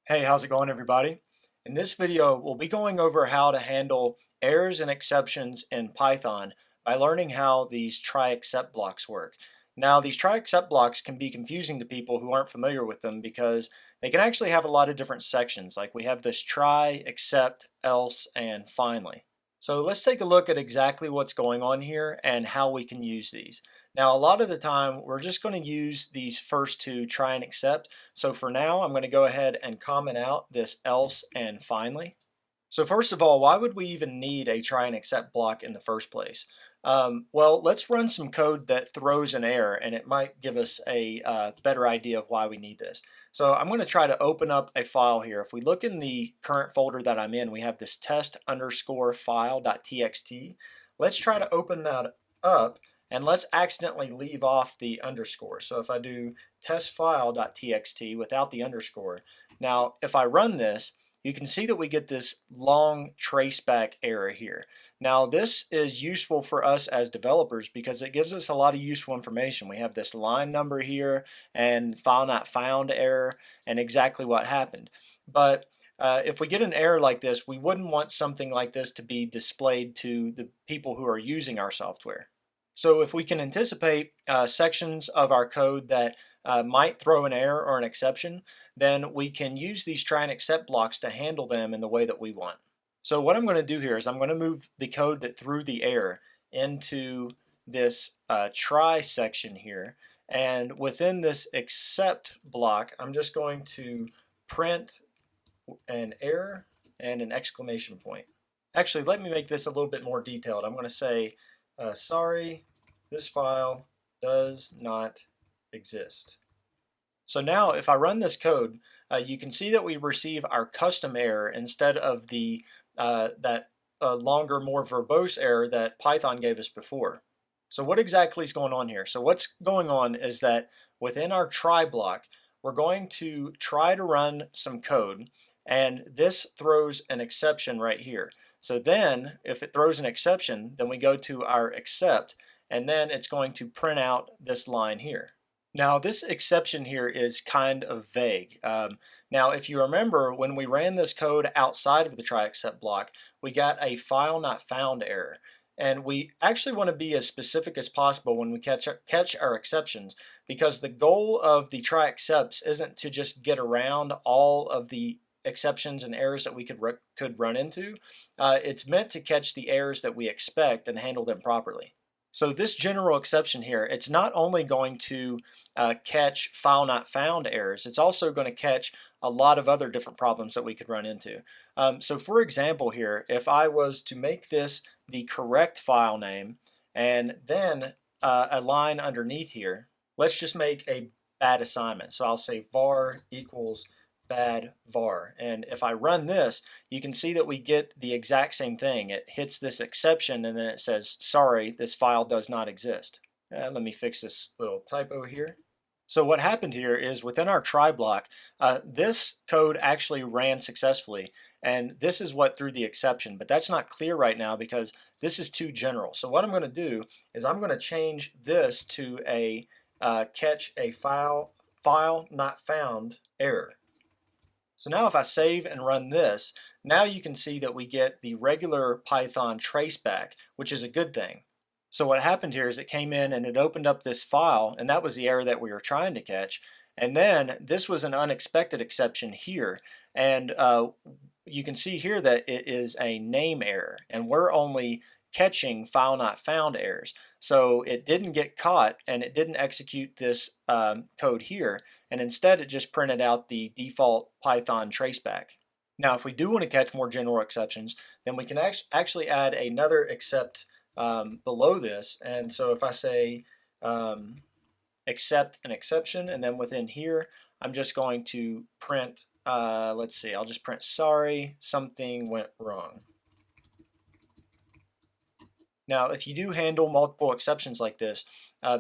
Hey, how's it going, everybody? In this video, we'll be going over how to handle errors and exceptions in Python by learning how these try except blocks work. Now, these try except blocks can be confusing to people who aren't familiar with them because they can actually have a lot of different sections. Like we have this try, except, else, and finally. So let's take a look at exactly what's going on here and how we can use these. Now, a lot of the time, we're just going to use these first two, try and accept. So for now, I'm going to go ahead and comment out this else and finally. So first of all, why would we even need a try and accept block in the first place? Well, let's run some code that throws an error, and it might give us a better idea of why we need this. So I'm going to try to open up a file here. If we look in the current folder that I'm in, we have this test underscore file.txt. Let's try to open that up, and let's accidentally leave off the underscore. So if I do testfile.txt without the underscore, now if I run this, you can see that we get this long traceback error here. Now this is useful for us as developers because it gives us a lot of useful information. We have this line number here and file not found error and exactly what happened. But if we get an error like this, we wouldn't want something like this to be displayed to the people who are using our software. So if we can anticipate sections of our code that might throw an error or an exception, then we can use these try and accept blocks to handle them in the way that we want. So what I'm going to do here is I'm going to move the code that threw the error into this try section here. And within this except block, I'm just going to print an error and an exclamation point. Actually, let me make this a little bit more detailed. I'm going to say, sorry, this file does not exist. So now if I run this code, you can see that we receive our custom error instead of the longer, more verbose error that Python gave us before. So what exactly is going on here? So what's going on is that within our try block, we're going to try to run some code, and this throws an exception right here. So then if it throws an exception, then we go to our except, and then it's going to print out this line here. Now this exception here is kind of vague. Now if you remember, when we ran this code outside of the try except block, we got a file not found error. And we actually want to be as specific as possible when we catch our exceptions, because the goal of the try excepts isn't to just get around all of the exceptions and errors that we could run into. It's meant to catch the errors that we expect and handle them properly. So this general exception here, it's not only going to catch file not found errors, it's also going to catch a lot of other different problems that we could run into. So for example here, if I was to make this the correct file name and then a line underneath here, let's just make a bad assignment. So I'll say var equals bad var, and if I run this, you can see that we get the exact same thing. It hits this exception and then it says, sorry, this file does not exist. Let me fix this little typo here. So what happened here is within our try block, this code actually ran successfully, and this is what threw the exception, but that's not clear right now because this is too general. So what I'm going to do is I'm going to change this to a catch a file not found error. So now if I save and run this, now you can see that we get the regular Python traceback, which is a good thing. So what happened here is it came in and it opened up this file, and that was the error that we were trying to catch. And then this was an unexpected exception here, and you can see here that it is a name error, and we're only catching file not found errors. So it didn't get caught and it didn't execute this code here, and instead it just printed out the default Python traceback. Now if we do want to catch more general exceptions, then we can actually add another except below this. And so if I say accept an exception, and then within here I'm just going to print, let's see, I'll just print sorry, something went wrong. Now, if you do handle multiple exceptions like this,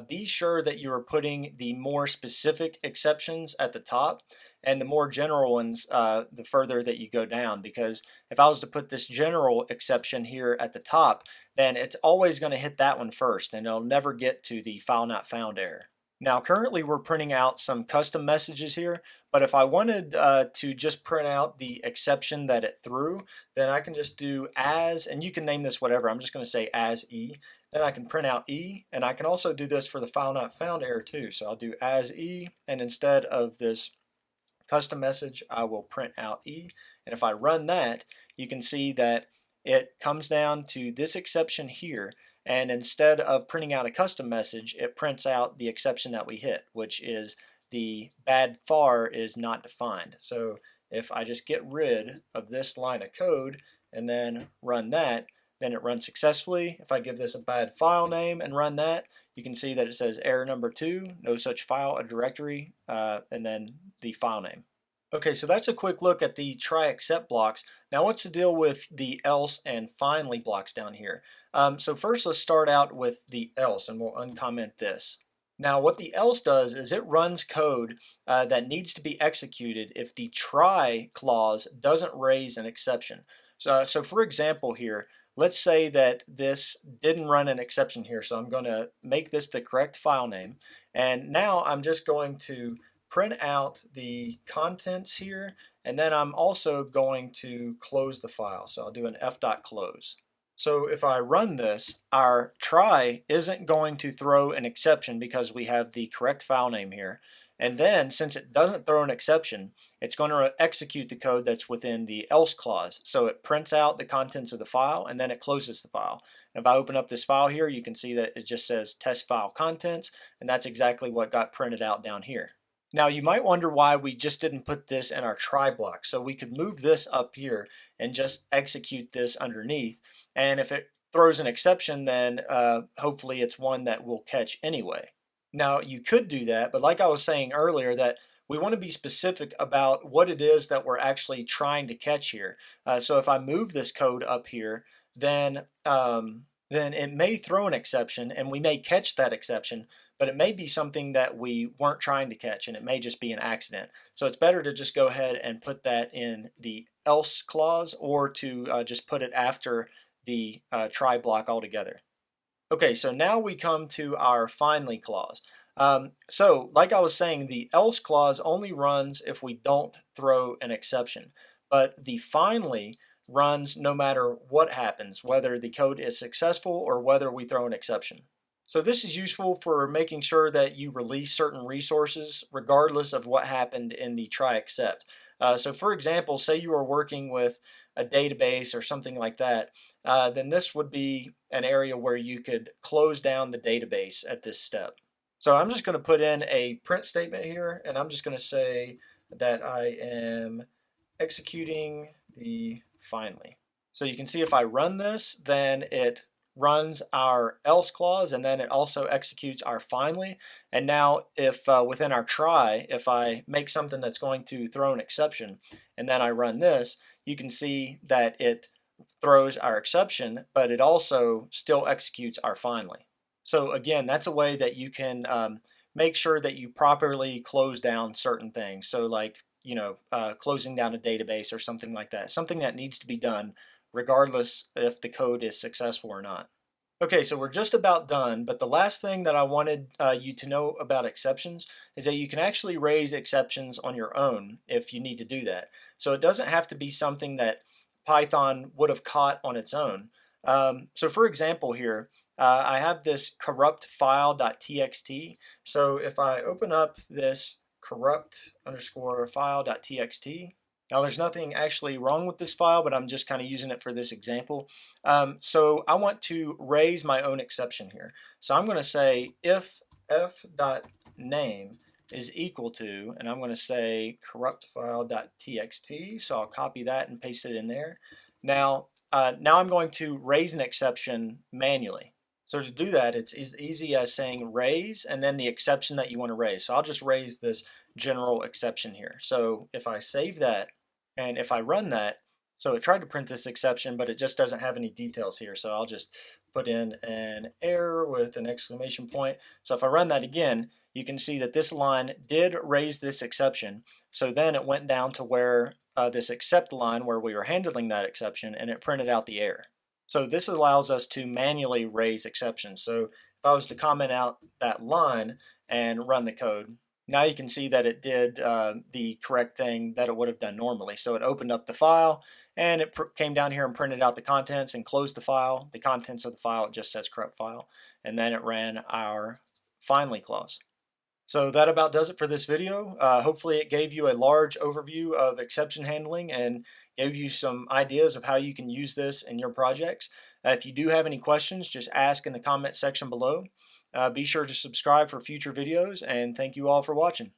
be sure that you are putting the more specific exceptions at the top and the more general ones the further that you go down, because if I was to put this general exception here at the top, then it's always going to hit that one first and it'll never get to the file not found error. Now currently we're printing out some custom messages here, but if I wanted to just print out the exception that it threw, then I can just do as, and you can name this whatever, I'm just going to say as E. Then I can print out E, and I can also do this for the file not found error too. So I'll do as E, and instead of this custom message, I will print out E. And if I run that, you can see that it comes down to this exception here, and instead of printing out a custom message, it prints out the exception that we hit, which is the bad far is not defined. So if I just get rid of this line of code and then run that, then it runs successfully. If I give this a bad file name and run that, you can see that it says error number 2, no such file, a directory, and then the file name. Okay, so that's a quick look at the try except blocks. Now what's the deal with the else and finally blocks down here? So first let's start out with the else, and we'll uncomment this. Now what the else does is it runs code that needs to be executed if the try clause doesn't raise an exception. So for example here, let's say that this didn't run an exception here, so I'm going to make this the correct file name, and now I'm just going to print out the contents here, and then I'm also going to close the file. So I'll do an f.close. So if I run this, our try isn't going to throw an exception because we have the correct file name here. And then since it doesn't throw an exception, it's going to execute the code that's within the else clause. So it prints out the contents of the file and then it closes the file. And if I open up this file here, you can see that it just says test file contents, and that's exactly what got printed out down here. Now you might wonder why we just didn't put this in our try block. So we could move this up here and just execute this underneath. And if it throws an exception, then hopefully it's one that we'll catch anyway. Now you could do that, but like I was saying earlier, that we want to be specific about what it is that we're actually trying to catch here. So if I move this code up here, then it may throw an exception and we may catch that exception, but it may be something that we weren't trying to catch and it may just be an accident. So it's better to just go ahead and put that in the else clause, or to just put it after the try block altogether. Okay, so now we come to our finally clause. So like I was saying, the else clause only runs if we don't throw an exception, but the finally runs no matter what happens, whether the code is successful or whether we throw an exception. So this is useful for making sure that you release certain resources regardless of what happened in the try except. So for example, say you are working with a database or something like that, then this would be an area where you could close down the database at this step. So I'm just going to put in a print statement here, and I'm just going to say that I am executing the finally. So you can see if I run this, then it runs our else clause, and then it also executes our finally. And now if within our try, if I make something that's going to throw an exception and then I run this, you can see that it throws our exception, but it also still executes our finally. So again, that's a way that you can make sure that you properly close down certain things. So like, closing down a database or something like that, something that needs to be done regardless if the code is successful or not. Okay, so we're just about done, but the last thing that I wanted you to know about exceptions is that you can actually raise exceptions on your own if you need to do that. So it doesn't have to be something that Python would have caught on its own. So for example here, I have this corrupt file.txt. So if I open up this corrupt underscore file.txt, now there's nothing actually wrong with this file, but I'm just kind of using it for this example. So I want to raise my own exception here. So I'm going to say if f.name is equal to, and I'm going to say corrupt file.txt. So I'll copy that and paste it in there. Now I'm going to raise an exception manually. So to do that, it's as easy as saying raise and then the exception that you want to raise. So I'll just raise this general exception here. So if I save that and if I run that, so it tried to print this exception, but it just doesn't have any details here. So I'll just put in an error with an exclamation point. So if I run that again, you can see that this line did raise this exception. So then it went down to where this except line where we were handling that exception, and it printed out the error. So this allows us to manually raise exceptions. So if I was to comment out that line and run the code, now you can see that it did the correct thing that it would have done normally. So it opened up the file and it came down here and printed out the contents and closed the file. The contents of the file, it just says corrupt file. And then it ran our finally clause. So that about does it for this video. Hopefully it gave you a large overview of exception handling and gave you some ideas of how you can use this in your projects. If you do have any questions, just ask in the comment section below. Be sure to subscribe for future videos, and thank you all for watching.